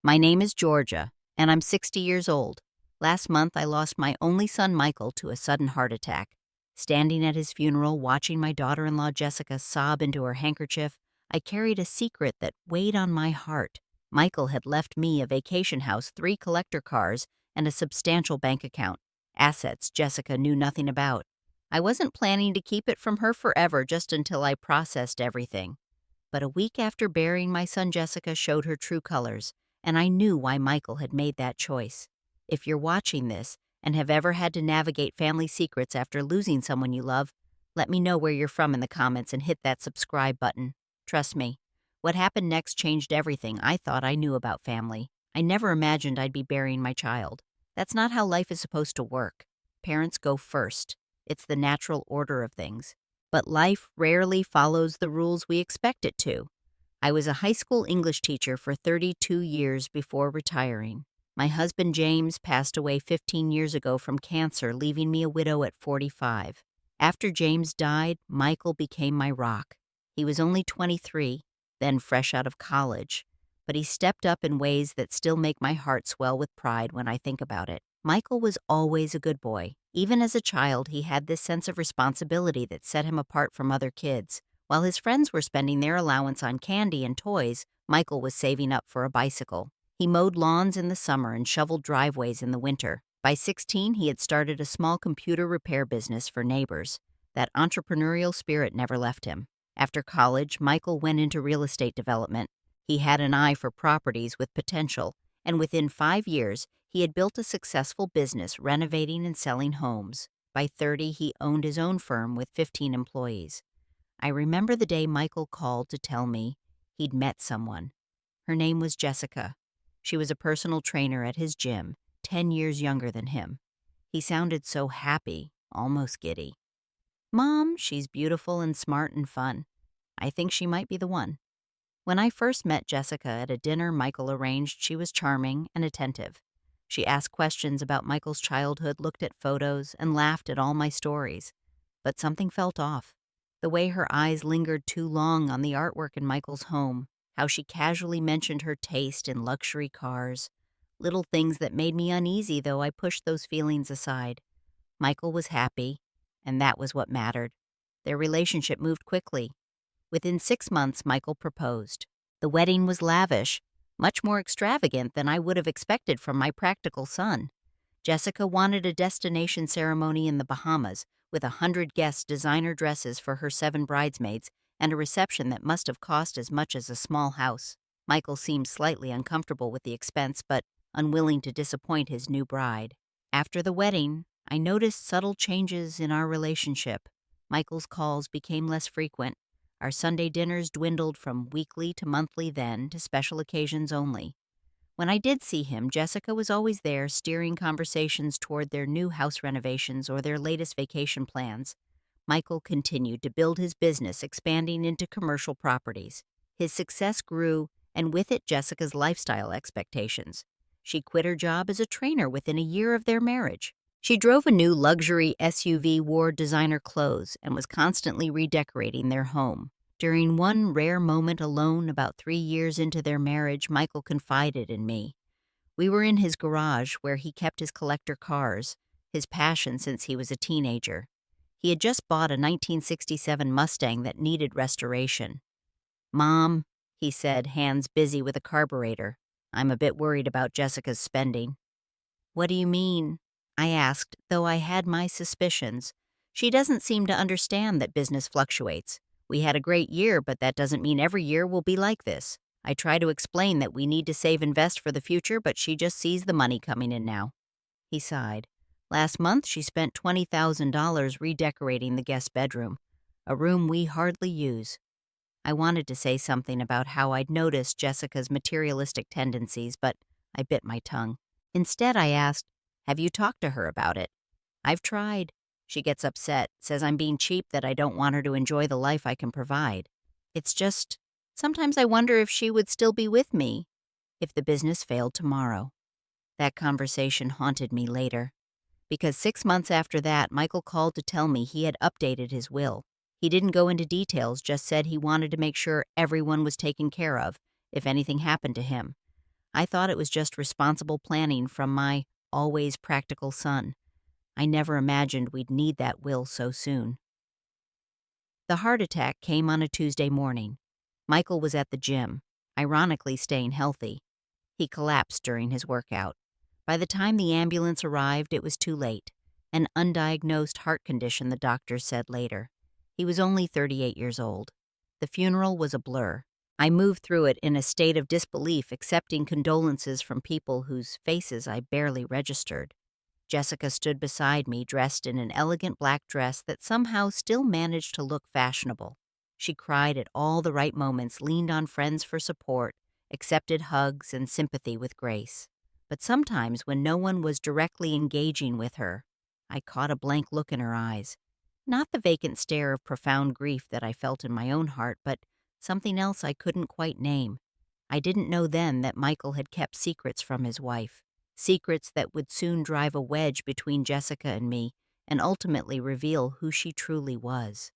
My name is Georgia, and I'm 60 years old. Last month, I lost my only son, Michael, to a sudden heart attack. Standing at his funeral, watching my daughter in law, Jessica, sob into her handkerchief, I carried a secret that weighed on my heart. Michael had left me a vacation house, 3 collector cars, and a substantial bank account. Assets Jessica knew nothing about. I wasn't planning to keep it from her forever, just until I processed everything. But a week after burying my son, Jessica showed her true colors, and I knew why Michael had made that choice. If you're watching this and have ever had to navigate family secrets after losing someone you love, let me know where you're from in the comments and hit that subscribe button. Trust me, what happened next changed everything I thought I knew about family. I never imagined I'd be burying my child. That's not how life is supposed to work. Parents go first. It's the natural order of things. But life rarely follows the rules we expect it to. I was a high school English teacher for 32 years before retiring. My husband James passed away 15 years ago from cancer, leaving me a widow at 45. After James died, Michael became my rock. He was only 23, then fresh out of college, but he stepped up in ways that still make my heart swell with pride when I think about it. Michael was always a good boy. Even as a child, he had this sense of responsibility that set him apart from other kids. While his friends were spending their allowance on candy and toys, Michael was saving up for a bicycle. He mowed lawns in the summer and shoveled driveways in the winter. By 16, he had started a small computer repair business for neighbors. That entrepreneurial spirit never left him. After college, Michael went into real estate development. He had an eye for properties with potential, and within 5 years, he had built a successful business renovating and selling homes. By 30, he owned his own firm with 15 employees. I remember the day Michael called to tell me he'd met someone. Her name was Jessica. She was a personal trainer at his gym, 10 years younger than him. He sounded so happy, almost giddy. "Mom, she's beautiful and smart and fun. I think she might be the one." When I first met Jessica at a dinner Michael arranged, she was charming and attentive. She asked questions about Michael's childhood, looked at photos, and laughed at all my stories. But something felt off. The way her eyes lingered too long on the artwork in Michael's home, how she casually mentioned her taste in luxury cars, little things that made me uneasy, though I pushed those feelings aside. Michael was happy, and that was what mattered. Their relationship moved quickly. Within 6 months, Michael proposed. The wedding was lavish, much more extravagant than I would have expected from my practical son. Jessica wanted a destination ceremony in the Bahamas with 100 guests, designer dresses for her 7 bridesmaids, and a reception that must have cost as much as a small house. Michael seemed slightly uncomfortable with the expense, but unwilling to disappoint his new bride. After the wedding, I noticed subtle changes in our relationship. Michael's calls became less frequent. Our Sunday dinners dwindled from weekly to monthly, then to special occasions only. When I did see him, Jessica was always there, steering conversations toward their new house renovations or their latest vacation plans. Michael continued to build his business, expanding into commercial properties. His success grew, and with it, Jessica's lifestyle expectations. She quit her job as a trainer within a year of their marriage. She drove a new luxury SUV, wore designer clothes, and was constantly redecorating their home. During one rare moment alone, about 3 years into their marriage, Michael confided in me. We were in his garage where he kept his collector cars, his passion since he was a teenager. He had just bought a 1967 Mustang that needed restoration. "Mom," he said, hands busy with a carburetor, "I'm a bit worried about Jessica's spending." "What do you mean?" I asked, though I had my suspicions. "She doesn't seem to understand that business fluctuates. We had a great year, but that doesn't mean every year will be like this." I try to explain that we need to save and invest for the future, but she just sees the money coming in now. He sighed. "Last month, she spent $20,000 redecorating the guest bedroom, a room we hardly use." I wanted to say something about how I'd noticed Jessica's materialistic tendencies, but I bit my tongue. Instead, I asked, "Have you talked to her about it?" "I've tried. She gets upset, says I'm being cheap, that I don't want her to enjoy the life I can provide. It's just, sometimes I wonder if she would still be with me if the business failed tomorrow." That conversation haunted me later, because 6 months after that, Michael called to tell me he had updated his will. He didn't go into details, just said he wanted to make sure everyone was taken care of if anything happened to him. I thought it was just responsible planning from my always practical son. I never imagined we'd need that will so soon. The heart attack came on a Tuesday morning. Michael was at the gym, ironically staying healthy. He collapsed during his workout. By the time the ambulance arrived, it was too late. An undiagnosed heart condition, the doctors said later. He was only 38 years old. The funeral was a blur. I moved through it in a state of disbelief, accepting condolences from people whose faces I barely registered. Jessica stood beside me, dressed in an elegant black dress that somehow still managed to look fashionable. She cried at all the right moments, leaned on friends for support, accepted hugs and sympathy with grace. But sometimes, when no one was directly engaging with her, I caught a blank look in her eyes. Not the vacant stare of profound grief that I felt in my own heart, but something else I couldn't quite name. I didn't know then that Michael had kept secrets from his wife. Secrets that would soon drive a wedge between Jessica and me and ultimately reveal who she truly was.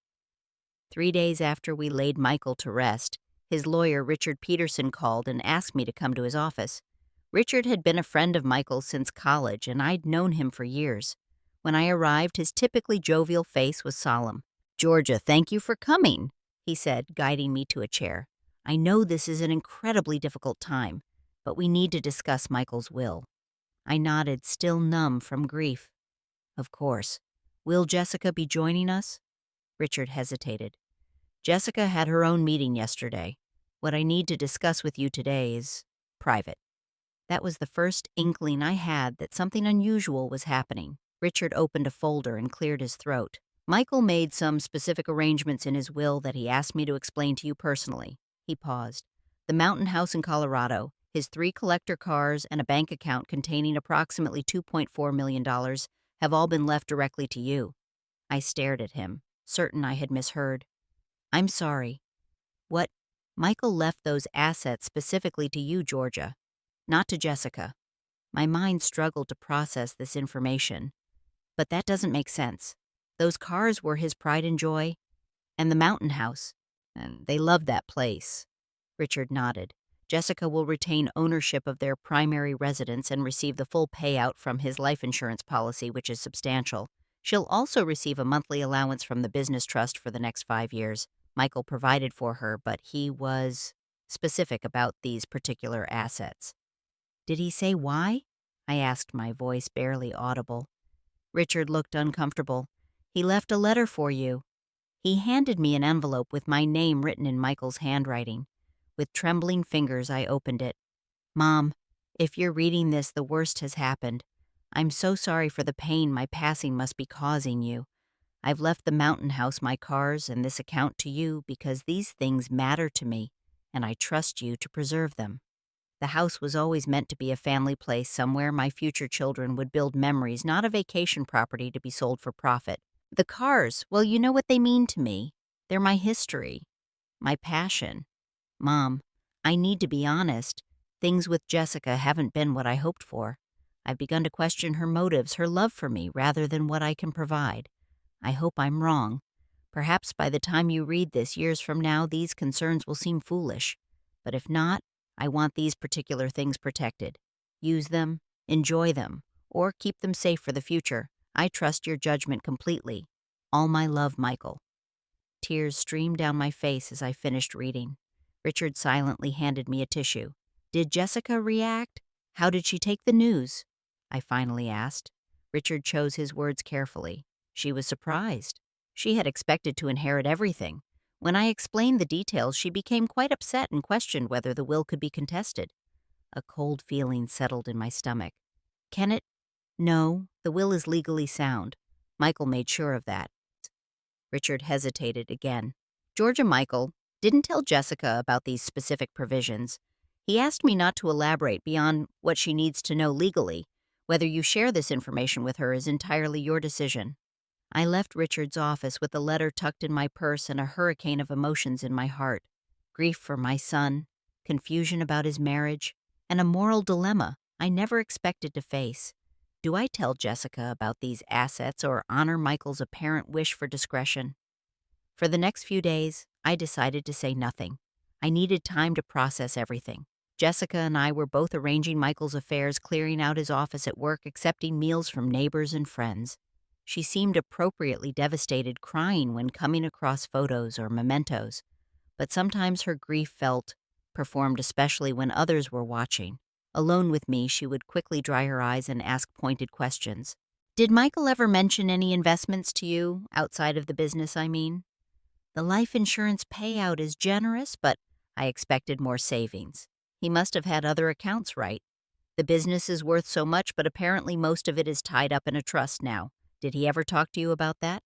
3 days after we laid Michael to rest, his lawyer, Richard Peterson, called and asked me to come to his office. Richard had been a friend of Michael's since college, and I'd known him for years. When I arrived, his typically jovial face was solemn. "Georgia, thank you for coming," he said, guiding me to a chair. "I know this is an incredibly difficult time, but we need to discuss Michael's will." I nodded, still numb from grief. "Of course. Will Jessica be joining us?" Richard hesitated. "Jessica had her own meeting yesterday. What I need to discuss with you today is private." That was the first inkling I had that something unusual was happening. Richard opened a folder and cleared his throat. "Michael made some specific arrangements in his will that he asked me to explain to you personally." He paused. "The mountain house in Colorado, his 3 collector cars, and a bank account containing approximately $2.4 million have all been left directly to you." I stared at him, certain I had misheard. "I'm sorry. What?" "Michael left those assets specifically to you, Georgia, not to Jessica." My mind struggled to process this information. "But that doesn't make sense. Those cars were his pride and joy, and the mountain house. And they loved that place." Richard nodded. "Jessica will retain ownership of their primary residence and receive the full payout from his life insurance policy, which is substantial. She'll also receive a monthly allowance from the business trust for the next 5 years. Michael provided for her, but he was specific about these particular assets." "Did he say why?" I asked, my voice barely audible. Richard looked uncomfortable. "He left a letter for you." He handed me an envelope with my name written in Michael's handwriting. With trembling fingers, I opened it. "Mom, if you're reading this, the worst has happened. I'm so sorry for the pain my passing must be causing you. I've left the mountain house, my cars, and this account to you because these things matter to me, and I trust you to preserve them. The house was always meant to be a family place somewhere my future children would build memories, not a vacation property to be sold for profit. The cars, well, you know what they mean to me. They're my history, my passion. Mom, I need to be honest. Things with Jessica haven't been what I hoped for. I've begun to question her motives, her love for me, rather than what I can provide. I hope I'm wrong. Perhaps by the time you read this years from now, these concerns will seem foolish. But if not, I want these particular things protected. Use them, enjoy them, or keep them safe for the future. I trust your judgment completely. All my love, Michael." Tears streamed down my face as I finished reading. Richard silently handed me a tissue. "Did Jessica react? How did she take the news?" I finally asked. Richard chose his words carefully. "She was surprised. She had expected to inherit everything. When I explained the details, she became quite upset and questioned whether the will could be contested." A cold feeling settled in my stomach. "Can it?" "No, the will is legally sound. Michael made sure of that." Richard hesitated again. "Georgia, Michael didn't tell Jessica about these specific provisions. He asked me not to elaborate beyond what she needs to know legally. Whether you share this information with her is entirely your decision." I left Richard's office with the letter tucked in my purse and a hurricane of emotions in my heart. Grief for my son, confusion about his marriage, and a moral dilemma I never expected to face. Do I tell Jessica about these assets or honor Michael's apparent wish for discretion? For the next few days, I decided to say nothing. I needed time to process everything. Jessica and I were both arranging Michael's affairs, clearing out his office at work, accepting meals from neighbors and friends. She seemed appropriately devastated, crying when coming across photos or mementos, but sometimes her grief felt performed, especially when others were watching. Alone with me, she would quickly dry her eyes and ask pointed questions. Did Michael ever mention any investments to you, outside of the business, I mean? The life insurance payout is generous, but I expected more savings. He must have had other accounts right. The business is worth so much, but apparently most of it is tied up in a trust now. Did he ever talk to you about that?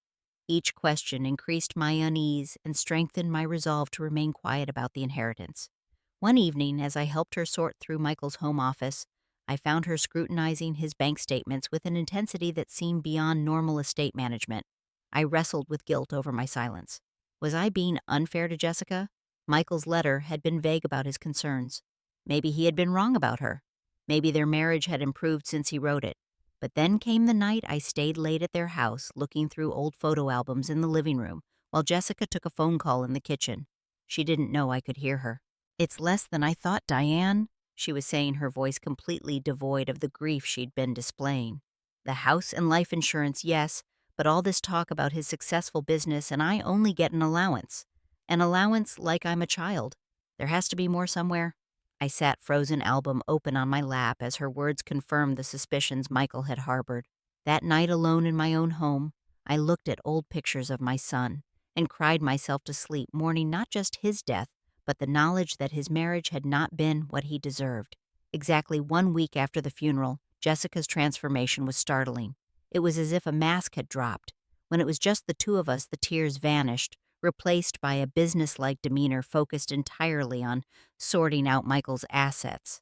Each question increased my unease and strengthened my resolve to remain quiet about the inheritance. One evening, as I helped her sort through Michael's home office, I found her scrutinizing his bank statements with an intensity that seemed beyond normal estate management. I wrestled with guilt over my silence. Was I being unfair to Jessica? Michael's letter had been vague about his concerns. Maybe he had been wrong about her. Maybe their marriage had improved since he wrote it. But then came the night I stayed late at their house, looking through old photo albums in the living room, while Jessica took a phone call in the kitchen. She didn't know I could hear her. "It's less than I thought, Diane," she was saying, her voice completely devoid of the grief she'd been displaying. "The house and life insurance, yes, but all this talk about his successful business, and I only get an allowance. An allowance like I'm a child. There has to be more somewhere." I sat frozen album open on my lap as her words confirmed the suspicions Michael had harbored. That night alone in my own home, I looked at old pictures of my son and cried myself to sleep, mourning not just his death, but the knowledge that his marriage had not been what he deserved. Exactly 1 week after the funeral, Jessica's transformation was startling. It was as if a mask had dropped. When it was just the two of us, the tears vanished, replaced by a businesslike demeanor focused entirely on sorting out Michael's assets.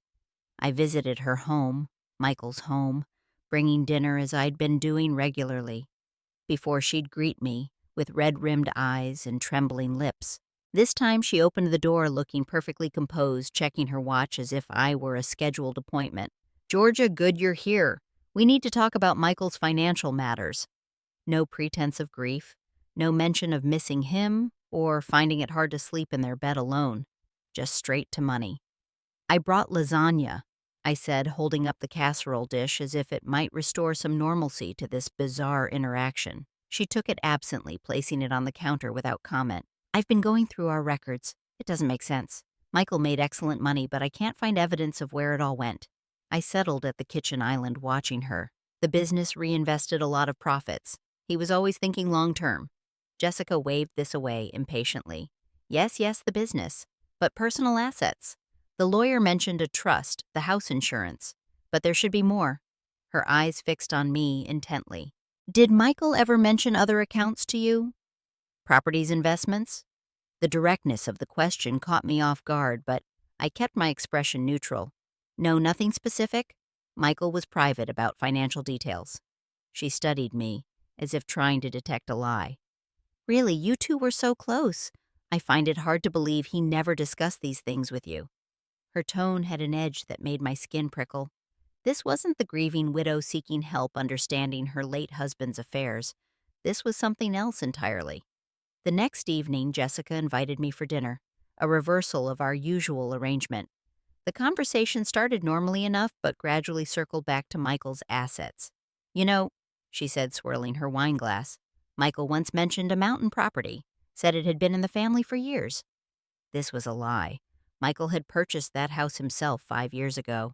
I visited her home, Michael's home, bringing dinner as I'd been doing regularly, before she'd greet me with red-rimmed eyes and trembling lips. This time she opened the door looking perfectly composed, checking her watch as if I were a scheduled appointment. "Georgia, good you're here. We need to talk about Michael's financial matters." No pretense of grief. No mention of missing him or finding it hard to sleep in their bed alone. Just straight to money. "I brought lasagna," I said, holding up the casserole dish as if it might restore some normalcy to this bizarre interaction. She took it absently, placing it on the counter without comment. "I've been going through our records. It doesn't make sense. Michael made excellent money, but I can't find evidence of where it all went." I settled at the kitchen island watching her. The business reinvested a lot of profits. He was always thinking long term. Jessica waved this away impatiently. Yes, the business. But personal assets. The lawyer mentioned a trust, the house insurance. But there should be more. Her eyes fixed on me intently. "Did Michael ever mention other accounts to you? Properties, investments?" The directness of the question caught me off guard, but I kept my expression neutral. "No, nothing specific." Michael was private about financial details. She studied me, as if trying to detect a lie. "Really, you two were so close. I find it hard to believe he never discussed these things with you." Her tone had an edge that made my skin prickle. This wasn't the grieving widow seeking help understanding her late husband's affairs. This was something else entirely. The next evening, Jessica invited me for dinner, a reversal of our usual arrangement. The conversation started normally enough, but gradually circled back to Michael's assets. "You know," she said, swirling her wine glass, "Michael once mentioned a mountain property, said it had been in the family for years." This was a lie. Michael had purchased that house himself 5 years ago.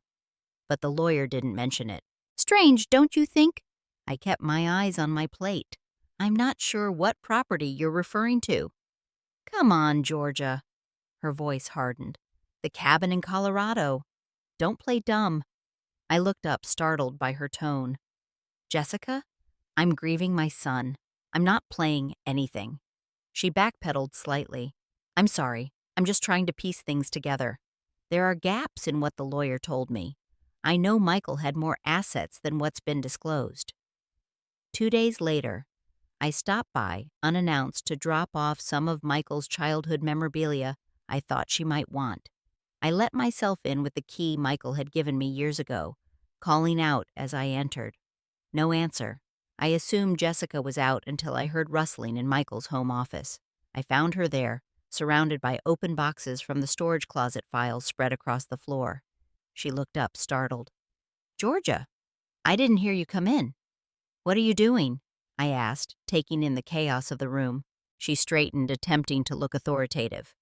But the lawyer didn't mention it. "Strange, don't you think?" I kept my eyes on my plate. "I'm not sure what property you're referring to." "Come on, Georgia." Her voice hardened. "The cabin in Colorado. Don't play dumb." I looked up, startled by her tone. "Jessica, I'm grieving my son. I'm not playing anything." She backpedaled slightly. "I'm sorry. I'm just trying to piece things together. There are gaps in what the lawyer told me. I know Michael had more assets than what's been disclosed." 2 days later, I stopped by, unannounced, to drop off some of Michael's childhood memorabilia I thought she might want. I let myself in with the key Michael had given me years ago, calling out as I entered. No answer. I assumed Jessica was out until I heard rustling in Michael's home office. I found her there, surrounded by open boxes from the storage closet files spread across the floor. She looked up, startled. "Georgia, I didn't hear you come in." "What are you doing?" I asked, taking in the chaos of the room. She straightened, attempting to look authoritative.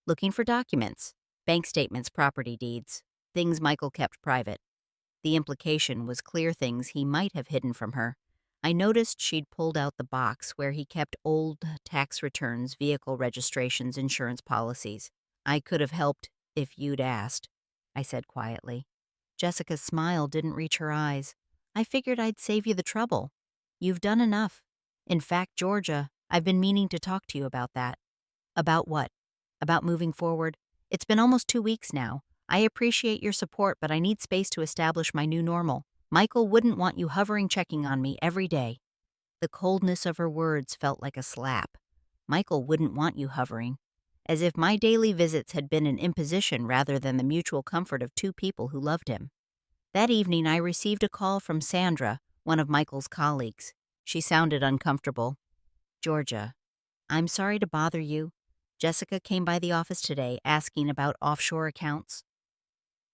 "Looking for documents, bank statements, property deeds, things Michael kept private." The implication was clear things he might have hidden from her. I noticed she'd pulled out the box where he kept old tax returns, vehicle registrations, insurance policies. "I could have helped if you'd asked," I said quietly. Jessica's smile didn't reach her eyes. "I figured I'd save you the trouble. You've done enough. In fact, Georgia, I've been meaning to talk to you about that." "About what?" "About moving forward. It's been almost 2 weeks now. I appreciate your support, but I need space to establish my new normal. Michael wouldn't want you hovering checking on me every day." The coldness of her words felt like a slap. Michael wouldn't want you hovering. As if my daily visits had been an imposition rather than the mutual comfort of two people who loved him. That evening, I received a call from Sandra, one of Michael's colleagues. She sounded uncomfortable. "Georgia, I'm sorry to bother you. Jessica came by the office today asking about offshore accounts."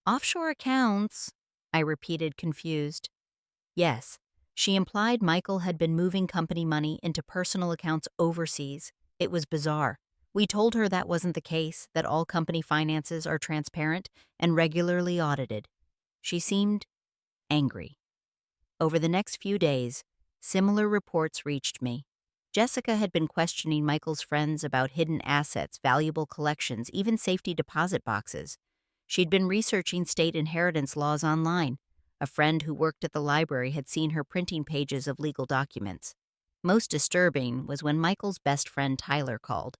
"Offshore accounts?" I repeated, confused. "Yes. She implied Michael had been moving company money into personal accounts overseas. It was bizarre. We told her that wasn't the case, that all company finances are transparent and regularly audited." She seemed angry. Over the next few days, similar reports reached me. Jessica had been questioning Michael's friends about hidden assets, valuable collections, even safety deposit boxes. She'd been researching state inheritance laws online. A friend who worked at the library had seen her printing pages of legal documents. Most disturbing was when Michael's best friend Tyler called.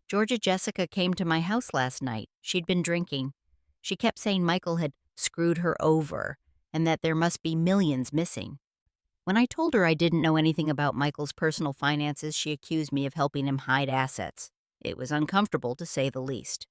"Georgia, Jessica came to my house last night. She'd been drinking. She kept saying Michael had screwed her over and that there must be millions missing. When I told her I didn't know anything about Michael's personal finances, she accused me of helping him hide assets. It was uncomfortable, to say the least.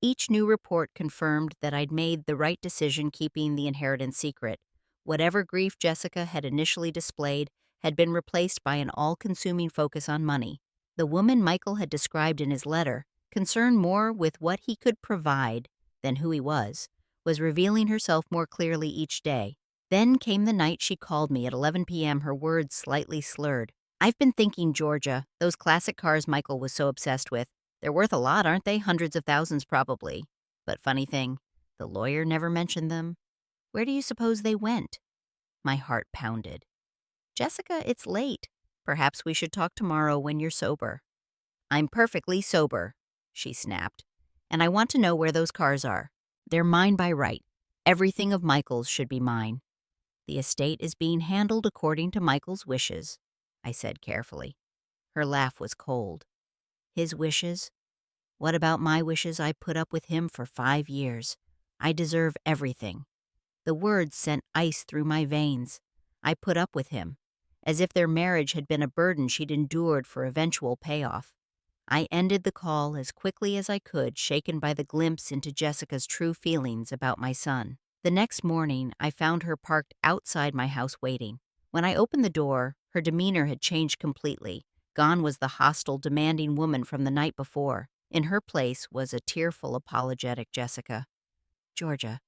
Each new report confirmed that I'd made the right decision keeping the inheritance secret. Whatever grief Jessica had initially displayed had been replaced by an all-consuming focus on money. The woman Michael had described in his letter, concerned more with what he could provide than who he was revealing herself more clearly each day. Then came the night she called me at 11 p.m., her words slightly slurred. "I've been thinking, Georgia, those classic cars Michael was so obsessed with, they're worth a lot, aren't they? Hundreds of thousands, probably. But funny thing, the lawyer never mentioned them. Where do you suppose they went?" My heart pounded. "Jessica, it's late. Perhaps we should talk tomorrow when you're sober." "I'm perfectly sober," she snapped. "And I want to know where those cars are. They're mine by right. Everything of Michael's should be mine." "The estate is being handled according to Michael's wishes," I said carefully. Her laugh was cold. "His wishes? What about my wishes? I put up with him for 5 years. I deserve everything." The words sent ice through my veins. I put up with him, as if their marriage had been a burden she'd endured for eventual payoff. I ended the call as quickly as I could, shaken by the glimpse into Jessica's true feelings about my son. The next morning, I found her parked outside my house waiting. When I opened the door, her demeanor had changed completely. Gone was the hostile, demanding woman from the night before. In her place was a tearful, apologetic Jessica. "Georgia,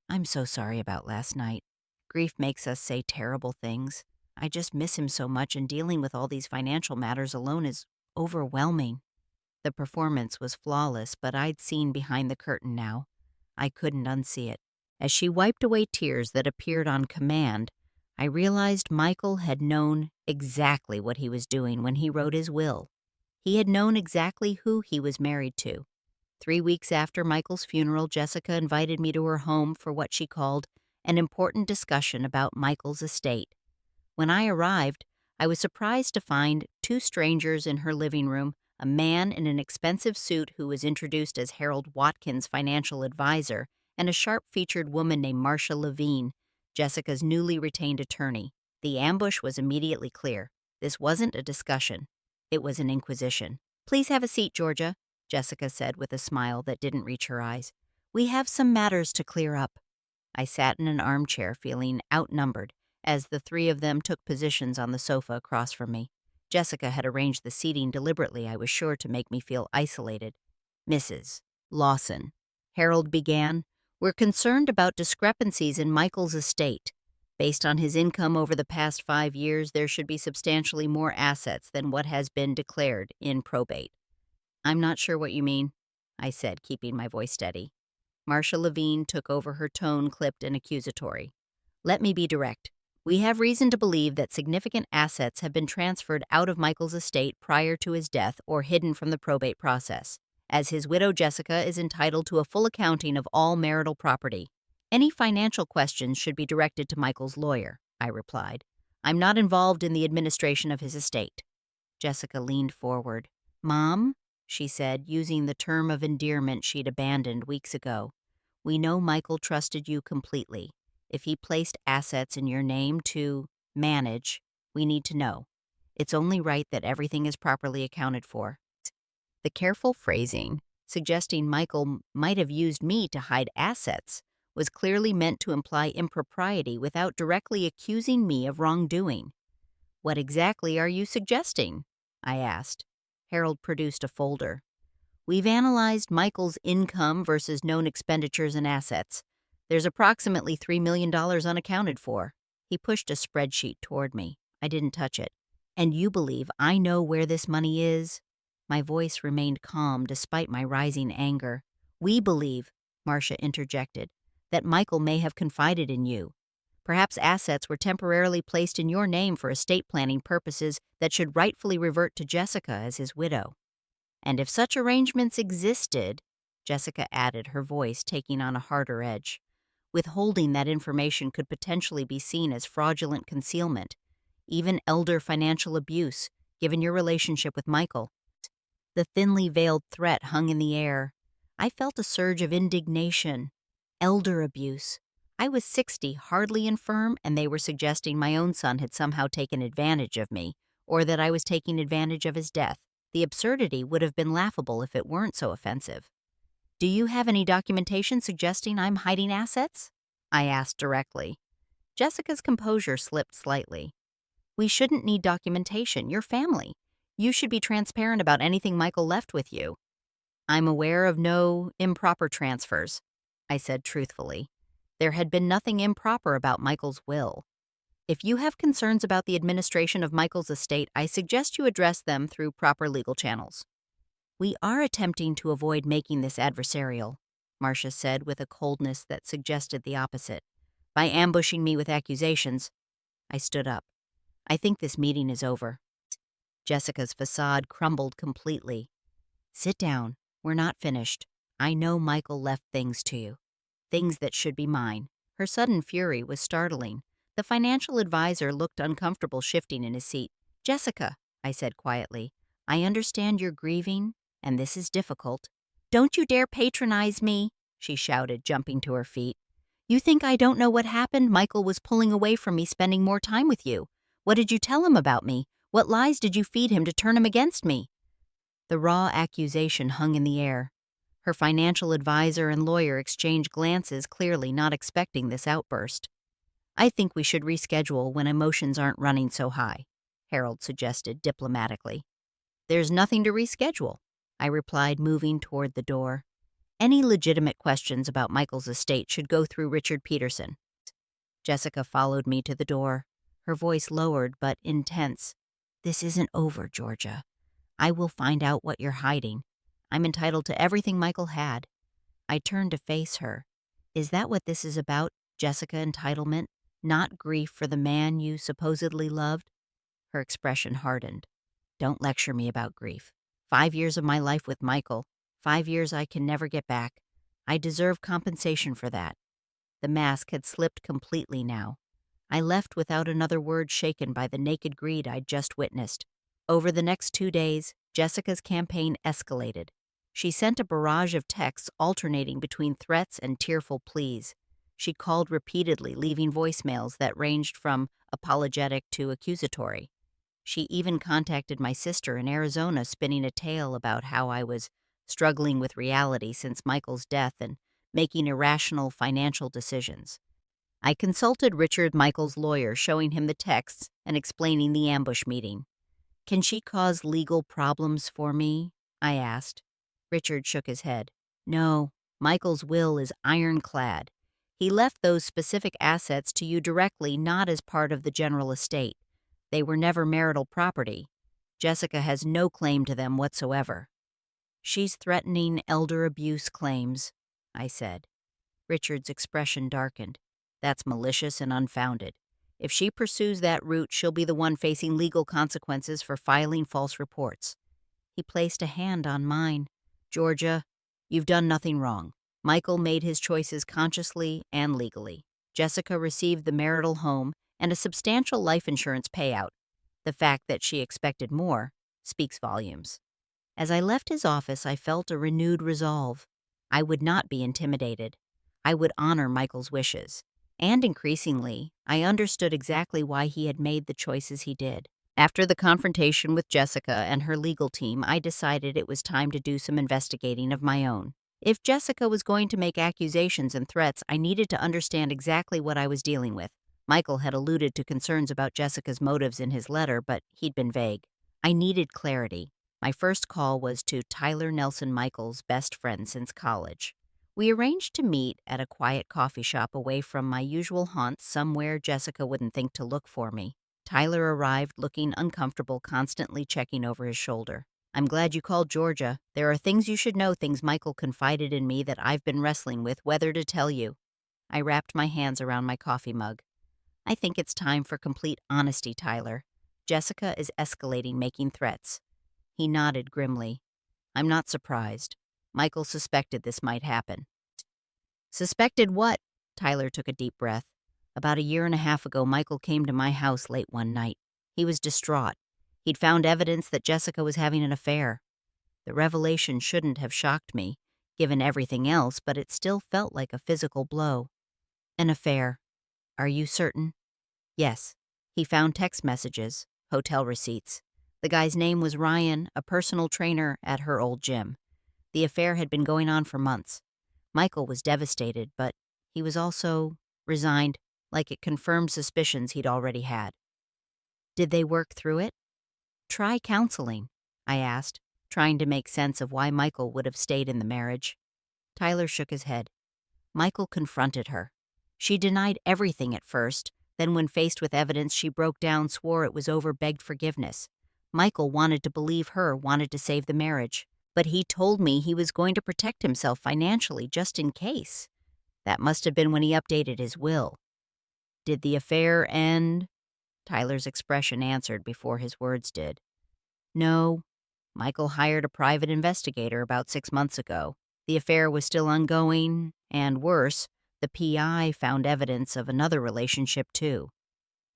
I'm so sorry about last night. Grief makes us say terrible things. I just miss him so much, and dealing with all these financial matters alone is overwhelming." The performance was flawless, but I'd seen behind the curtain now. I couldn't unsee it. As she wiped away tears that appeared on command, I realized Michael had known exactly what he was doing when he wrote his will. He had known exactly who he was married to. 3 weeks after Michael's funeral, Jessica invited me to her home for what she called an important discussion about Michael's estate. When I arrived, I was surprised to find 2 strangers in her living room, a man in an expensive suit who was introduced as Harold Watkins' financial advisor, and a sharp-featured woman named Marcia Levine, Jessica's newly retained attorney. The ambush was immediately clear. This wasn't a discussion. It was an inquisition. "Please have a seat, Georgia," Jessica said with a smile that didn't reach her eyes. "We have some matters to clear up." I sat in an armchair, feeling outnumbered, as the 3 of them took positions on the sofa across from me. Jessica had arranged the seating deliberately, I was sure, to make me feel isolated. Mrs. Lawson, Harold began, we're concerned about discrepancies in Michael's estate. Based on his income over the past 5 years, there should be substantially more assets than what has been declared in probate. I'm not sure what you mean, I said, keeping my voice steady. Marcia Levine took over, her tone clipped and accusatory. Let me be direct. We have reason to believe that significant assets have been transferred out of Michael's estate prior to his death or hidden from the probate process, as his widow Jessica is entitled to a full accounting of all marital property. Any financial questions should be directed to Michael's lawyer, I replied. I'm not involved in the administration of his estate. Jessica leaned forward. Mom, she said, using the term of endearment she'd abandoned weeks ago, we know Michael trusted you completely. If he placed assets in your name to manage, we need to know. It's only right that everything is properly accounted for. The careful phrasing, suggesting Michael might have used me to hide assets, was clearly meant to imply impropriety without directly accusing me of wrongdoing. What exactly are you suggesting? I asked. Harold produced a folder. We've analyzed Michael's income versus known expenditures and assets. There's approximately $3 million unaccounted for. He pushed a spreadsheet toward me. I didn't touch it. And you believe I know where this money is? My voice remained calm despite my rising anger. We believe, Marcia interjected, that Michael may have confided in you. Perhaps assets were temporarily placed in your name for estate planning purposes that should rightfully revert to Jessica as his widow. And if such arrangements existed, Jessica added, her voice taking on a harder edge, withholding that information could potentially be seen as fraudulent concealment, even elder financial abuse, given your relationship with Michael. The thinly veiled threat hung in the air. I felt a surge of indignation. Elder abuse. I was 60, hardly infirm, and they were suggesting my own son had somehow taken advantage of me, or that I was taking advantage of his death. The absurdity would have been laughable if it weren't so offensive. Do you have any documentation suggesting I'm hiding assets? I asked directly. Jessica's composure slipped slightly. We shouldn't need documentation. You're family. You should be transparent about anything Michael left with you. I'm aware of no improper transfers, I said truthfully. There had been nothing improper about Michael's will. If you have concerns about the administration of Michael's estate, I suggest you address them through proper legal channels. We are attempting to avoid making this adversarial, Marcia said with a coldness that suggested the opposite. By ambushing me with accusations, I stood up. I think this meeting is over. Jessica's facade crumbled completely. Sit down. We're not finished. I know Michael left things to you. Things that should be mine. Her sudden fury was startling. The financial advisor looked uncomfortable, shifting in his seat. Jessica, I said quietly, I understand you're grieving, and this is difficult. Don't you dare patronize me, she shouted, jumping to her feet. You think I don't know what happened? Michael was pulling away from me, spending more time with you. What did you tell him about me? What lies did you feed him to turn him against me? The raw accusation hung in the air. Her financial advisor and lawyer exchanged glances, clearly not expecting this outburst. I think we should reschedule when emotions aren't running so high, Harold suggested diplomatically. There's nothing to reschedule, I replied, moving toward the door. Any legitimate questions about Michael's estate should go through Richard Peterson. Jessica followed me to the door, her voice lowered but intense. This isn't over, Georgia. I will find out what you're hiding. I'm entitled to everything Michael had. I turned to face her. Is that what this is about, Jessica? Entitlement? Not grief for the man you supposedly loved? Her expression hardened. Don't lecture me about grief. 5 years of my life with Michael. 5 years I can never get back. I deserve compensation for that. The mask had slipped completely now. I left without another word, shaken by the naked greed I'd just witnessed. Over the next 2 days, Jessica's campaign escalated. She sent a barrage of texts alternating between threats and tearful pleas. She called repeatedly, leaving voicemails that ranged from apologetic to accusatory. She even contacted my sister in Arizona, spinning a tale about how I was struggling with reality since Michael's death and making irrational financial decisions. I consulted Richard, Michael's lawyer, showing him the texts and explaining the ambush meeting. Can she cause legal problems for me? I asked. Richard shook his head. No, Michael's will is ironclad. He left those specific assets to you directly, not as part of the general estate. They were never marital property. Jessica has no claim to them whatsoever. She's threatening elder abuse claims, I said. Richard's expression darkened. That's malicious and unfounded. If she pursues that route, she'll be the one facing legal consequences for filing false reports. He placed a hand on mine. Georgia, you've done nothing wrong. Michael made his choices consciously and legally. Jessica received the marital home and a substantial life insurance payout. The fact that she expected more speaks volumes. As I left his office, I felt a renewed resolve. I would not be intimidated. I would honor Michael's wishes. And increasingly, I understood exactly why he had made the choices he did. After the confrontation with Jessica and her legal team, I decided it was time to do some investigating of my own. If Jessica was going to make accusations and threats, I needed to understand exactly what I was dealing with. Michael had alluded to concerns about Jessica's motives in his letter, but he'd been vague. I needed clarity. My first call was to Tyler Nelson Michael's best friend since college. We arranged to meet at a quiet coffee shop away from my usual haunts, somewhere Jessica wouldn't think to look for me. Tyler arrived looking uncomfortable, constantly checking over his shoulder. I'm glad you called, Georgia. There are things you should know, things Michael confided in me that I've been wrestling with whether to tell you. I wrapped my hands around my coffee mug. I think it's time for complete honesty, Tyler. Jessica is escalating, making threats. He nodded grimly. I'm not surprised. Michael suspected this might happen. Suspected what? Tyler took a deep breath. About a year and a half ago, Michael came to my house late one night. He was distraught. He'd found evidence that Jessica was having an affair. The revelation shouldn't have shocked me, given everything else, but it still felt like a physical blow. An affair. Are you certain? Yes. He found text messages, hotel receipts. The guy's name was Ryan, a personal trainer at her old gym. The affair had been going on for months. Michael was devastated, but he was also resigned, like it confirmed suspicions he'd already had. Did they work through it? Try counseling, I asked, trying to make sense of why Michael would have stayed in the marriage. Tyler shook his head. Michael confronted her. She denied everything at first, then when faced with evidence, she broke down, swore it was over, begged forgiveness. Michael wanted to believe her, wanted to save the marriage. But he told me he was going to protect himself financially just in case. That must have been when he updated his will. Did the affair end? Tyler's expression answered before his words did. No. Michael hired a private investigator about 6 months ago. The affair was still ongoing, and worse, the PI found evidence of another relationship too.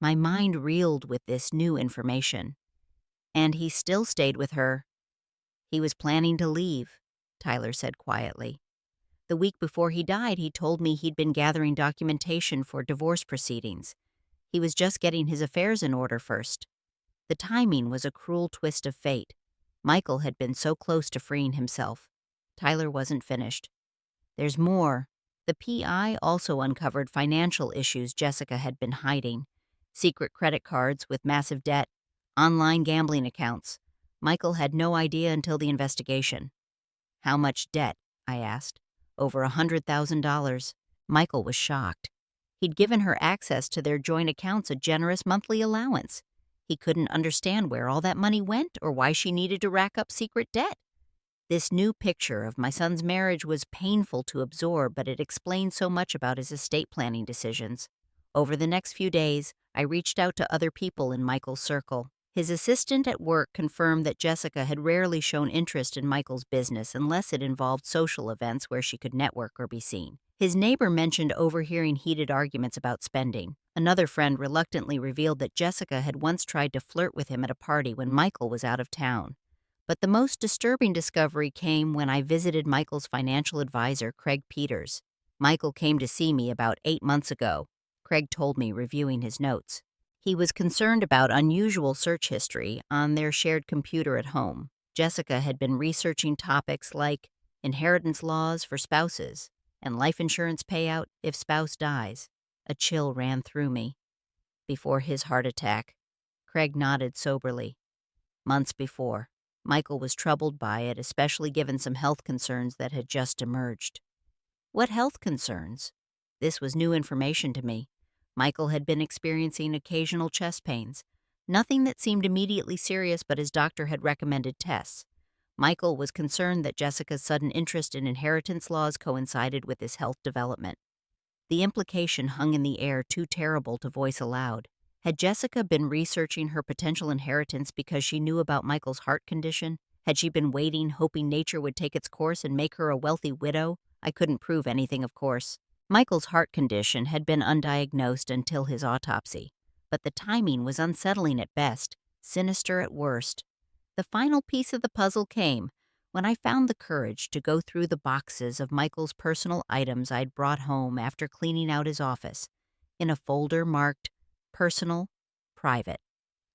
My mind reeled with this new information. And he still stayed with her. He was planning to leave, Tyler said quietly. The week before he died, he told me he'd been gathering documentation for divorce proceedings. He was just getting his affairs in order first. The timing was a cruel twist of fate. Michael had been so close to freeing himself. Tyler wasn't finished. There's more. The PI also uncovered financial issues Jessica had been hiding. Secret credit cards with massive debt, online gambling accounts. Michael had no idea until the investigation. How much debt? I asked. Over $100,000. Michael was shocked. He'd given her access to their joint accounts, a generous monthly allowance. He couldn't understand where all that money went or why she needed to rack up secret debt. This new picture of my son's marriage was painful to absorb, but it explained so much about his estate planning decisions. Over the next few days, I reached out to other people in Michael's circle. His assistant at work confirmed that Jessica had rarely shown interest in Michael's business unless it involved social events where she could network or be seen. His neighbor mentioned overhearing heated arguments about spending. Another friend reluctantly revealed that Jessica had once tried to flirt with him at a party when Michael was out of town. But the most disturbing discovery came when I visited Michael's financial advisor, Craig Peters. Michael came to see me about 8 months ago, Craig told me, reviewing his notes. He was concerned about unusual search history on their shared computer at home. Jessica had been researching topics like inheritance laws for spouses and life insurance payout if spouse dies. A chill ran through me. Before his heart attack, Craig nodded soberly. Months before. Michael was troubled by it, especially given some health concerns that had just emerged. What health concerns? This was new information to me. Michael had been experiencing occasional chest pains. Nothing that seemed immediately serious, but his doctor had recommended tests. Michael was concerned that Jessica's sudden interest in inheritance laws coincided with his health development. The implication hung in the air, too terrible to voice aloud. Had Jessica been researching her potential inheritance because she knew about Michael's heart condition? Had she been waiting, hoping nature would take its course and make her a wealthy widow? I couldn't prove anything, of course. Michael's heart condition had been undiagnosed until his autopsy, but the timing was unsettling at best, sinister at worst. The final piece of the puzzle came when I found the courage to go through the boxes of Michael's personal items I'd brought home after cleaning out his office. In a folder marked Personal, Private,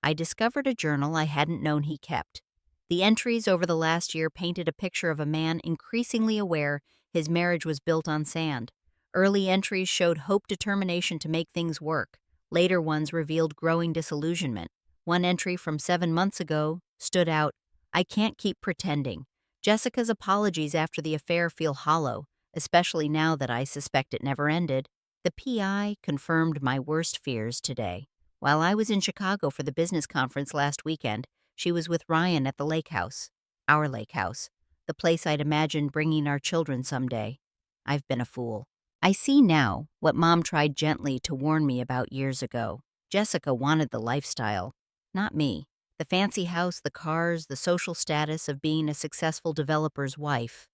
I discovered a journal I hadn't known he kept. The entries over the last year painted a picture of a man increasingly aware his marriage was built on sand. Early entries showed determination to make things work. Later ones revealed growing disillusionment. One entry from 7 months ago stood out. I can't keep pretending. Jessica's apologies after the affair feel hollow, especially now that I suspect it never ended. The PI confirmed my worst fears today. While I was in Chicago for the business conference last weekend, she was with Ryan at the lake house. Our lake house. The place I'd imagined bringing our children someday. I've been a fool. I see now what Mom tried gently to warn me about years ago. Jessica wanted the lifestyle, not me. The fancy house, the cars, the social status of being a successful developer's wife.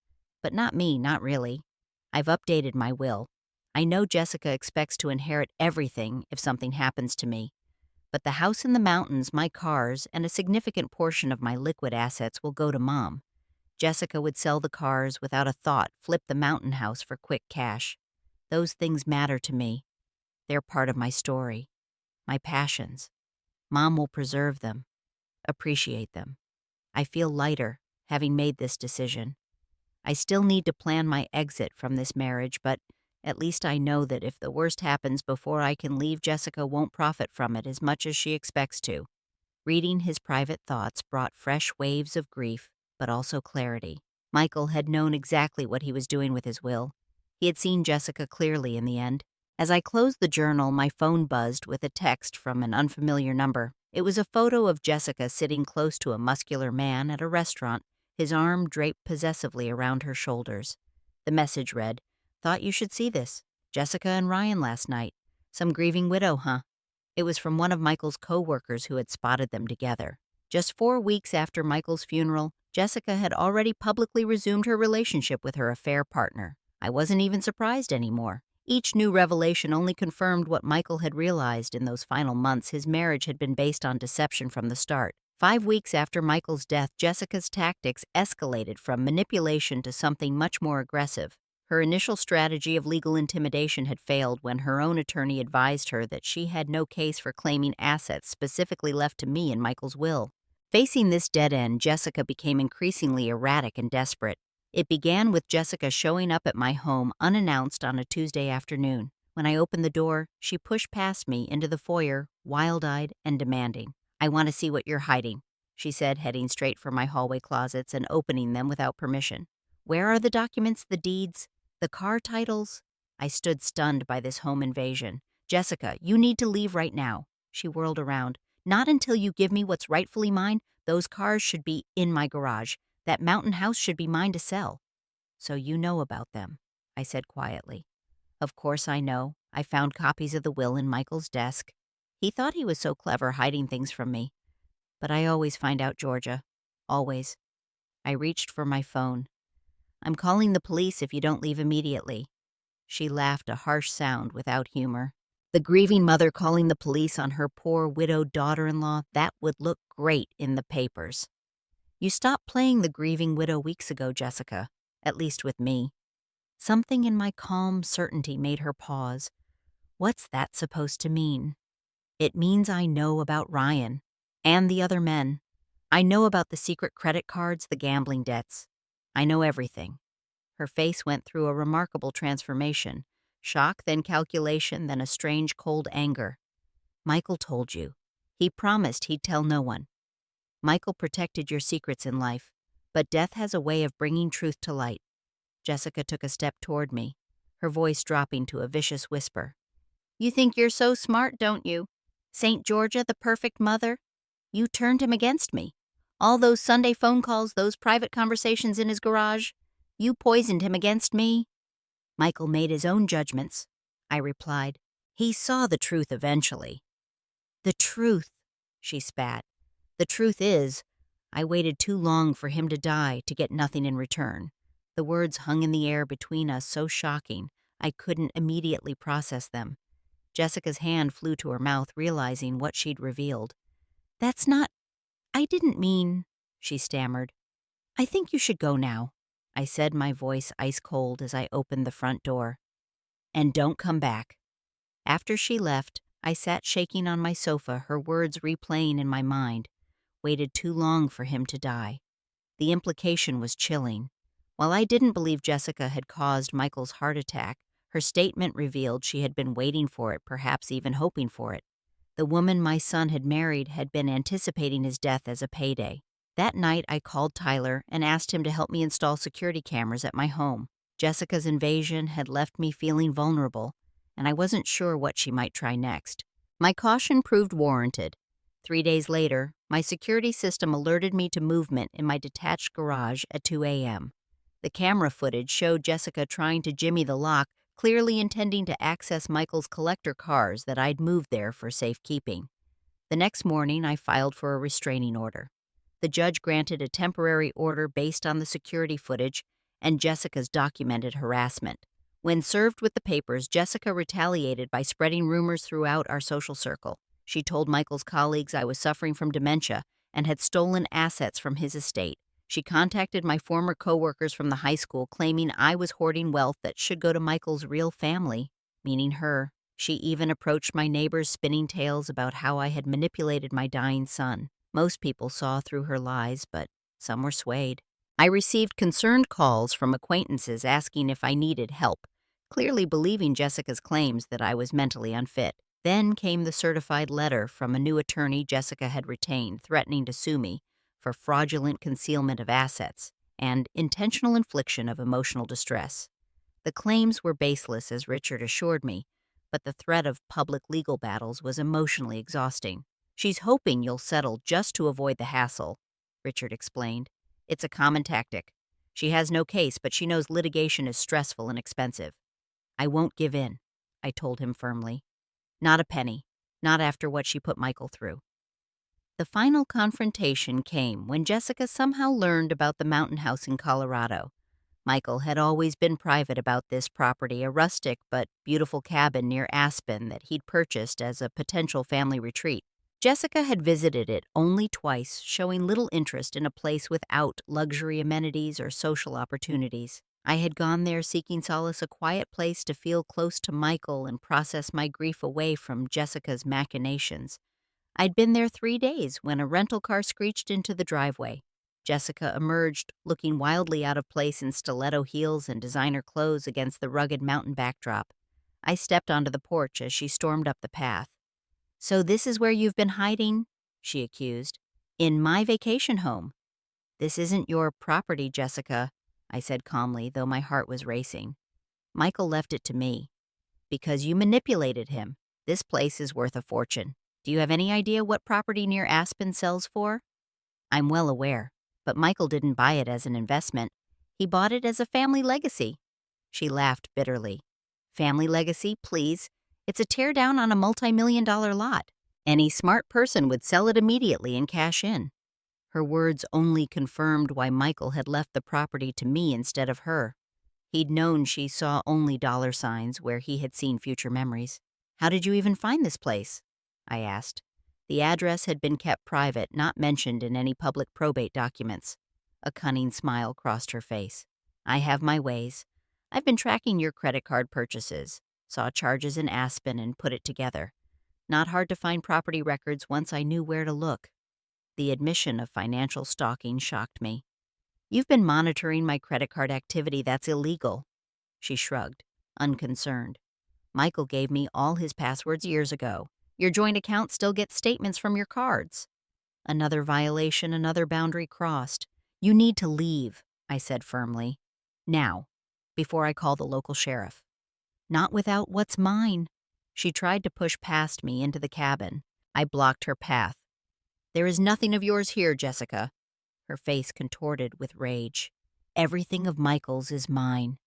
But not me, not really. I've updated my will. I know Jessica expects to inherit everything if something happens to me. But the house in the mountains, my cars, and a significant portion of my liquid assets will go to Mom. Jessica would sell the cars without a thought, flip the mountain house for quick cash. Those things matter to me. They're part of my story, my passions. Mom will preserve them, appreciate them. I feel lighter, having made this decision. I still need to plan my exit from this marriage, but at least I know that if the worst happens before I can leave, Jessica won't profit from it as much as she expects to. Reading his private thoughts brought fresh waves of grief, but also clarity. Michael had known exactly what he was doing with his will. He had seen Jessica clearly in the end. As I closed the journal, my phone buzzed with a text from an unfamiliar number. It was a photo of Jessica sitting close to a muscular man at a restaurant, his arm draped possessively around her shoulders. The message read, "Thought you should see this. Jessica and Ryan last night. Some grieving widow, huh?" It was from one of Michael's co-workers who had spotted them together. Just 4 weeks after Michael's funeral, Jessica had already publicly resumed her relationship with her affair partner. I wasn't even surprised anymore. Each new revelation only confirmed what Michael had realized in those final months. His marriage had been based on deception from the start. 5 weeks after Michael's death, Jessica's tactics escalated from manipulation to something much more aggressive. Her initial strategy of legal intimidation had failed when her own attorney advised her that she had no case for claiming assets specifically left to me in Michael's will. Facing this dead end, Jessica became increasingly erratic and desperate. It began with Jessica showing up at my home unannounced on a Tuesday afternoon. When I opened the door, she pushed past me into the foyer, wild-eyed and demanding. "I want to see what you're hiding," she said, heading straight for my hallway closets and opening them without permission. "Where are the documents, the deeds, the car titles?" I stood stunned by this home invasion. "Jessica, you need to leave right now." She whirled around. "Not until you give me what's rightfully mine. Those cars should be in my garage. That mountain house should be mine to sell." "So you know about them," I said quietly. "Of course I know. I found copies of the will in Michael's desk. He thought he was so clever hiding things from me. But I always find out, Georgia. Always." I reached for my phone. "I'm calling the police if you don't leave immediately." She laughed, a harsh sound without humor. The grieving mother calling the police on her poor widowed daughter-in-law, that would look great in the papers. "You stopped playing the grieving widow weeks ago, Jessica, at least with me." Something in my calm certainty made her pause. What's that supposed to mean? "It means I know about Ryan and the other men. I know about the secret credit cards, the gambling debts. I know everything." Her face went through a remarkable transformation. Shock, then calculation, then a strange cold anger. "Michael told you. He promised he'd tell no one." Michael protected your secrets in life, but death has a way of bringing truth to light. Jessica took a step toward me, her voice dropping to a vicious whisper. You think you're so smart, don't you? St. Georgia, the perfect mother? You turned him against me. All those Sunday phone calls, those private conversations in his garage, you poisoned him against me. Michael made his own judgments, I replied. He saw the truth eventually. The truth, she spat. The truth is, I waited too long for him to die to get nothing in return. The words hung in the air between us so shocking, I couldn't immediately process them. Jessica's hand flew to her mouth, realizing what she'd revealed. That's not... I didn't mean... she stammered. I think you should go now, I said, my voice ice cold as I opened the front door. And don't come back. After she left, I sat shaking on my sofa, her words replaying in my mind. Waited too long for him to die. The implication was chilling. While I didn't believe Jessica had caused Michael's heart attack, her statement revealed she had been waiting for it, perhaps even hoping for it. The woman my son had married had been anticipating his death as a payday. That night, I called Tyler and asked him to help me install security cameras at my home. Jessica's invasion had left me feeling vulnerable, and I wasn't sure what she might try next. My caution proved warranted. 3 days later, my security system alerted me to movement in my detached garage at 2 a.m. The camera footage showed Jessica trying to jimmy the lock, clearly intending to access Michael's collector cars that I'd moved there for safekeeping. The next morning, I filed for a restraining order. The judge granted a temporary order based on the security footage and Jessica's documented harassment. When served with the papers, Jessica retaliated by spreading rumors throughout our social circle. She told Michael's colleagues I was suffering from dementia and had stolen assets from his estate. She contacted my former coworkers from the high school, claiming I was hoarding wealth that should go to Michael's real family, meaning her. She even approached my neighbors, spinning tales about how I had manipulated my dying son. Most people saw through her lies, but some were swayed. I received concerned calls from acquaintances asking if I needed help, clearly believing Jessica's claims that I was mentally unfit. Then came the certified letter from a new attorney Jessica had retained, threatening to sue me for fraudulent concealment of assets and intentional infliction of emotional distress. The claims were baseless, as Richard assured me, but the threat of public legal battles was emotionally exhausting. She's hoping you'll settle just to avoid the hassle, Richard explained. It's a common tactic. She has no case, but she knows litigation is stressful and expensive. I won't give in, I told him firmly. Not a penny, not after what she put Michael through. The final confrontation came when Jessica somehow learned about the mountain house in Colorado. Michael had always been private about this property, a rustic but beautiful cabin near Aspen that he'd purchased as a potential family retreat. Jessica had visited it only twice, showing little interest in a place without luxury amenities or social opportunities. I had gone there seeking solace, a quiet place to feel close to Michael and process my grief away from Jessica's machinations. I'd been there 3 days when a rental car screeched into the driveway. Jessica emerged, looking wildly out of place in stiletto heels and designer clothes against the rugged mountain backdrop. I stepped onto the porch as she stormed up the path. So this is where you've been hiding? She accused. In my vacation home. This isn't your property, Jessica, I said calmly, though my heart was racing. Michael left it to me. Because you manipulated him. This place is worth a fortune. Do you have any idea what property near Aspen sells for? I'm well aware, but Michael didn't buy it as an investment. He bought it as a family legacy. She laughed bitterly. Family legacy, please. It's a teardown on a multi-million-dollar lot. Any smart person would sell it immediately and cash in. Her words only confirmed why Michael had left the property to me instead of her. He'd known she saw only dollar signs where he had seen future memories. How did you even find this place? I asked. The address had been kept private, not mentioned in any public probate documents. A cunning smile crossed her face. I have my ways. I've been tracking your credit card purchases, saw charges in Aspen and put it together. Not hard to find property records once I knew where to look. The admission of financial stalking shocked me. You've been monitoring my credit card activity. That's illegal. She shrugged, unconcerned. Michael gave me all his passwords years ago. Your joint account still gets statements from your cards. Another violation, another boundary crossed. You need to leave, I said firmly. Now, before I call the local sheriff. Not without what's mine. She tried to push past me into the cabin. I blocked her path. There is nothing of yours here, Jessica. Her face contorted with rage. Everything of Michael's is mine.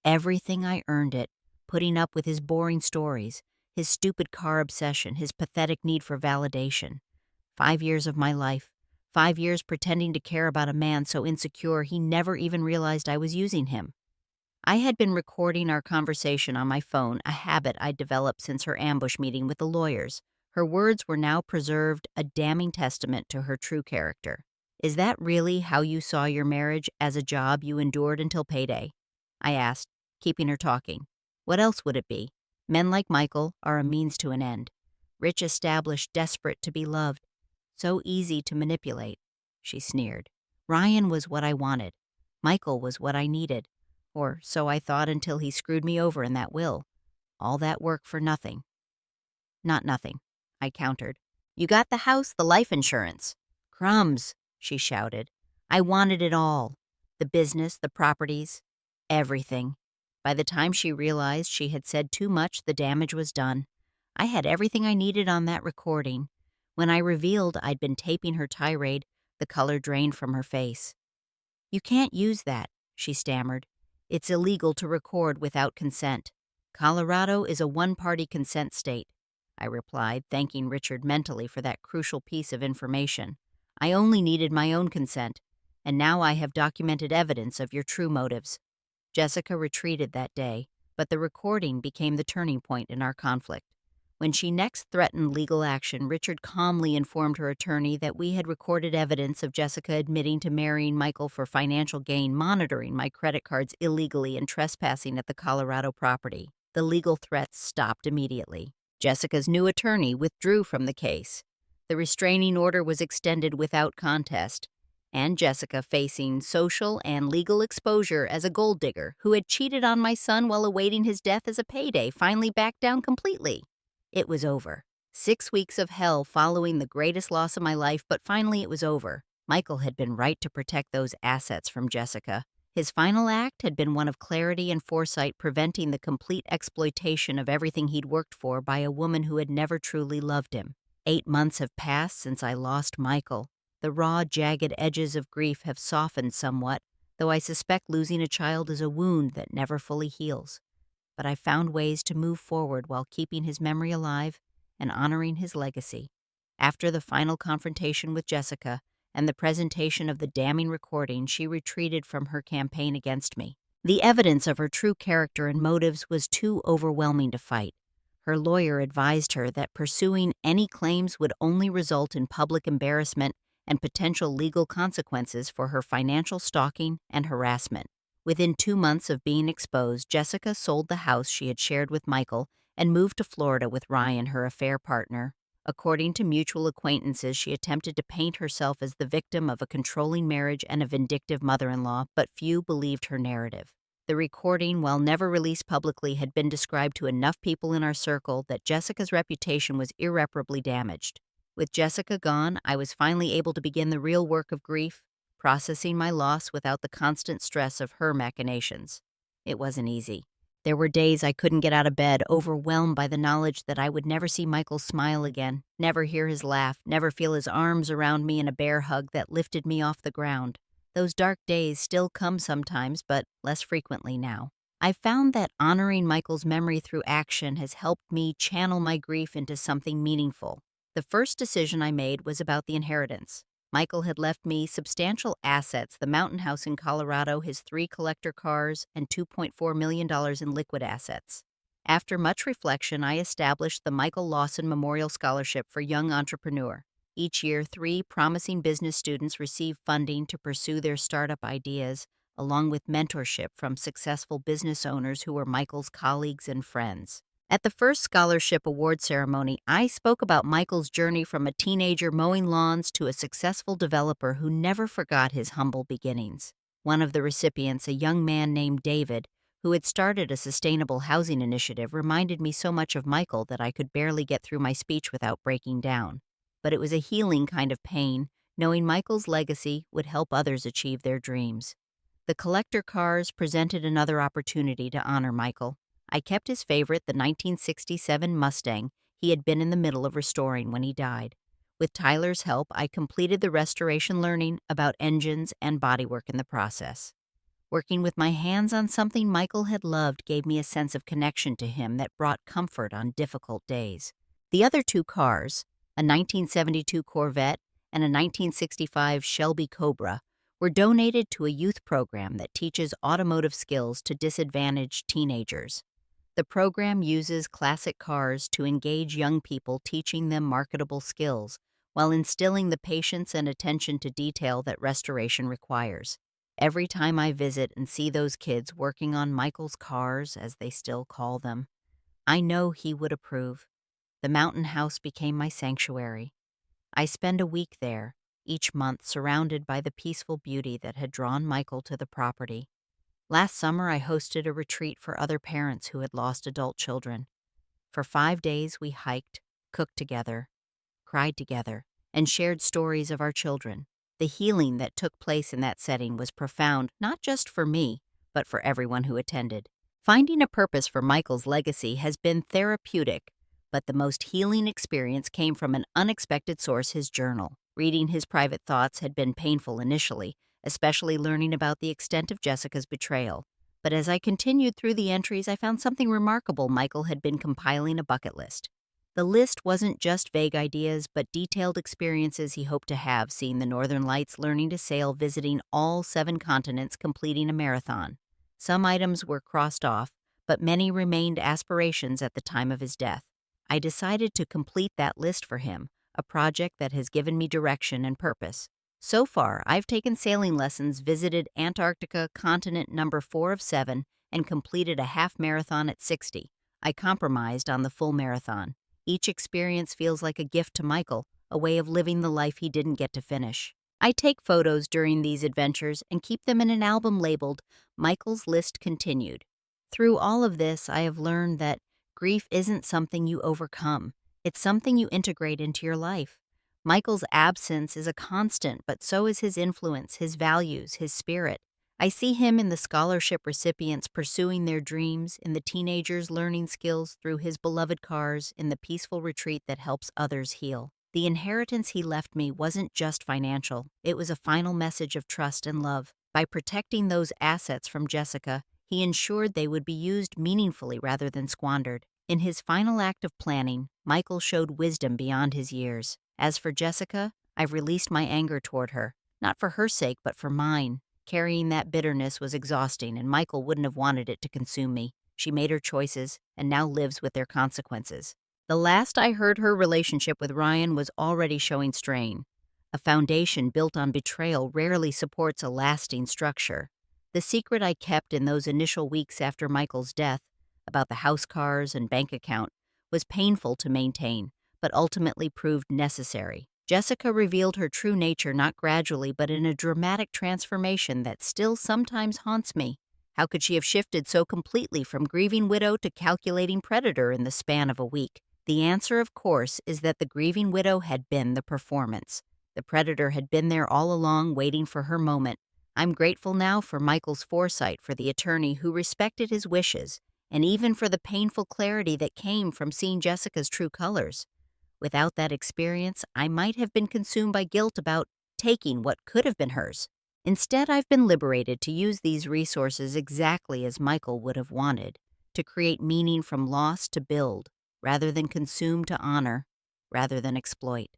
Everything I earned it, putting up with his boring stories, his stupid car obsession, his pathetic need for validation. 5 years of my life, 5 years pretending to care about a man so insecure he never even realized I was using him. I had been recording our conversation on my phone, a habit I'd developed since her ambush meeting with the lawyers. Her words were now preserved, a damning testament to her true character. Is that really how you saw your marriage, as a job you endured until payday? I asked, keeping her talking. What else would it be? Men like Michael are a means to an end. Rich, established, desperate to be loved. So easy to manipulate, she sneered. Ryan was what I wanted. Michael was what I needed. Or so I thought until he screwed me over in that will. All that work for nothing. Not nothing, I countered. You got the house, the life insurance. Crumbs, she shouted. I wanted it all. The business, the properties, everything. By the time she realized she had said too much, the damage was done. I had everything I needed on that recording. When I revealed I'd been taping her tirade, the color drained from her face. You can't use that, she stammered. It's illegal to record without consent. Colorado is a one-party consent state, I replied, thanking Richard mentally for that crucial piece of information. I only needed my own consent, and now I have documented evidence of your true motives. Jessica retreated that day, but the recording became the turning point in our conflict. When she next threatened legal action, Richard calmly informed her attorney that we had recorded evidence of Jessica admitting to marrying Michael for financial gain, monitoring my credit cards illegally, and trespassing at the Colorado property. The legal threats stopped immediately. Jessica's new attorney withdrew from the case. The restraining order was extended without contest, and Jessica, facing social and legal exposure as a gold digger who had cheated on my son while awaiting his death as a payday, finally backed down completely. It was over. 6 weeks of hell following the greatest loss of my life, but finally it was over. Michael had been right to protect those assets from Jessica. His final act had been one of clarity and foresight, preventing the complete exploitation of everything he'd worked for by a woman who had never truly loved him. 8 months have passed since I lost Michael. The raw, jagged edges of grief have softened somewhat, though I suspect losing a child is a wound that never fully heals. But I found ways to move forward while keeping his memory alive and honoring his legacy. After the final confrontation with Jessica and the presentation of the damning recording, she retreated from her campaign against me. The evidence of her true character and motives was too overwhelming to fight. Her lawyer advised her that pursuing any claims would only result in public embarrassment and potential legal consequences for her financial stalking and harassment. Within 2 months of being exposed, Jessica sold the house she had shared with Michael and moved to Florida with Ryan, her affair partner. According to mutual acquaintances, she attempted to paint herself as the victim of a controlling marriage and a vindictive mother-in-law, but few believed her narrative. The recording, while never released publicly, had been described to enough people in our circle that Jessica's reputation was irreparably damaged. With Jessica gone, I was finally able to begin the real work of grief, processing my loss without the constant stress of her machinations. It wasn't easy. There were days I couldn't get out of bed, overwhelmed by the knowledge that I would never see Michael smile again, never hear his laugh, never feel his arms around me in a bear hug that lifted me off the ground. Those dark days still come sometimes, but less frequently now. I found that honoring Michael's memory through action has helped me channel my grief into something meaningful. The first decision I made was about the inheritance. Michael had left me substantial assets, the mountain house in Colorado, his 3 collector cars, and $2.4 million in liquid assets. After much reflection, I established the Michael Lawson Memorial Scholarship for Young Entrepreneur. Each year, 3 promising business students receive funding to pursue their startup ideas, along with mentorship from successful business owners who were Michael's colleagues and friends. At the first scholarship award ceremony, I spoke about Michael's journey from a teenager mowing lawns to a successful developer who never forgot his humble beginnings. One of the recipients, a young man named David, who had started a sustainable housing initiative, reminded me so much of Michael that I could barely get through my speech without breaking down. but it was a healing kind of pain, knowing Michael's legacy would help others achieve their dreams. The collector cars presented another opportunity to honor Michael. I kept his favorite, the 1967 Mustang he had been in the middle of restoring when he died. With Tyler's help, I completed the restoration, learning about engines and bodywork in the process. Working with my hands on something Michael had loved gave me a sense of connection to him that brought comfort on difficult days. The other two cars, a 1972 Corvette and a 1965 Shelby Cobra, were donated to a youth program that teaches automotive skills to disadvantaged teenagers. The program uses classic cars to engage young people, teaching them marketable skills while instilling the patience and attention to detail that restoration requires. Every time I visit and see those kids working on Michael's cars, as they still call them, I know he would approve. The mountain house became my sanctuary. I spend a week there, each month, surrounded by the peaceful beauty that had drawn Michael to the property. Last summer, I hosted a retreat for other parents who had lost adult children. For 5 days, we hiked, cooked together, cried together, and shared stories of our children. The healing that took place in that setting was profound, not just for me, but for everyone who attended. Finding a purpose for Michael's legacy has been therapeutic, but the most healing experience came from an unexpected source: his journal. Reading his private thoughts had been painful initially, especially learning about the extent of Jessica's betrayal. But as I continued through the entries, I found something remarkable. Michael had been compiling a bucket list. The list wasn't just vague ideas, but detailed experiences he hoped to have: seeing the northern lights, learning to sail, visiting all 7 continents, completing a marathon. Some items were crossed off, but many remained aspirations at the time of his death. I decided to complete that list for him, a project that has given me direction and purpose. So far, I've taken sailing lessons, visited Antarctica, continent number 4 of 7, and completed a half marathon at 60. I compromised on the full marathon. Each experience feels like a gift to Michael, a way of living the life he didn't get to finish. I take photos during these adventures and keep them in an album labeled "Michael's List Continued." Through all of this, I have learned that grief isn't something you overcome. It's something you integrate into your life. Michael's absence is a constant, but so is his influence, his values, his spirit. I see him in the scholarship recipients pursuing their dreams, in the teenagers learning skills through his beloved cars, in the peaceful retreat that helps others heal. The inheritance he left me wasn't just financial. It was a final message of trust and love. By protecting those assets from Jessica, he ensured they would be used meaningfully rather than squandered. In his final act of planning, Michael showed wisdom beyond his years. As for Jessica, I've released my anger toward her, not for her sake, but for mine. Carrying that bitterness was exhausting, and Michael wouldn't have wanted it to consume me. She made her choices and now lives with their consequences. The last I heard, her relationship with Ryan was already showing strain. A foundation built on betrayal rarely supports a lasting structure. The secret I kept in those initial weeks after Michael's death, about the house cars and bank account, was painful to maintain, but ultimately proved necessary. Jessica revealed her true nature not gradually, but in a dramatic transformation that still sometimes haunts me. How could she have shifted so completely from grieving widow to calculating predator in the span of a week? The answer, of course, is that the grieving widow had been the performance. The predator had been there all along, waiting for her moment. I'm grateful now for Michael's foresight, for the attorney who respected his wishes, and even for the painful clarity that came from seeing Jessica's true colors. Without that experience, I might have been consumed by guilt about taking what could have been hers. Instead, I've been liberated to use these resources exactly as Michael would have wanted, to create meaning from loss, to build, rather than consume, to honor, rather than exploit.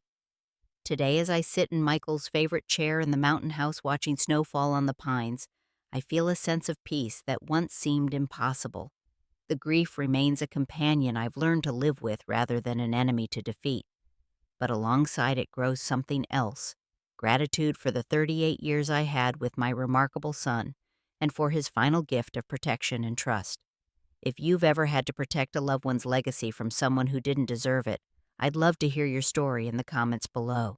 Today, as I sit in Michael's favorite chair in the mountain house watching snow fall on the pines, I feel a sense of peace that once seemed impossible. The grief remains a companion I've learned to live with rather than an enemy to defeat. But alongside it grows something else: gratitude for the 38 years I had with my remarkable son, and for his final gift of protection and trust. If you've ever had to protect a loved one's legacy from someone who didn't deserve it, I'd love to hear your story in the comments below.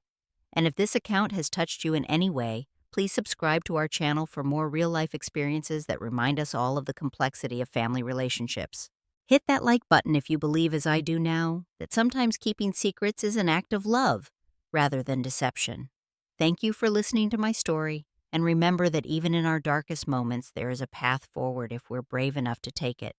And if this account has touched you in any way, please subscribe to our channel for more real-life experiences that remind us all of the complexity of family relationships. Hit that like button if you believe, as I do now, that sometimes keeping secrets is an act of love. rather than deception. Thank you for listening to my story, and remember that even in our darkest moments, there is a path forward if we're brave enough to take it.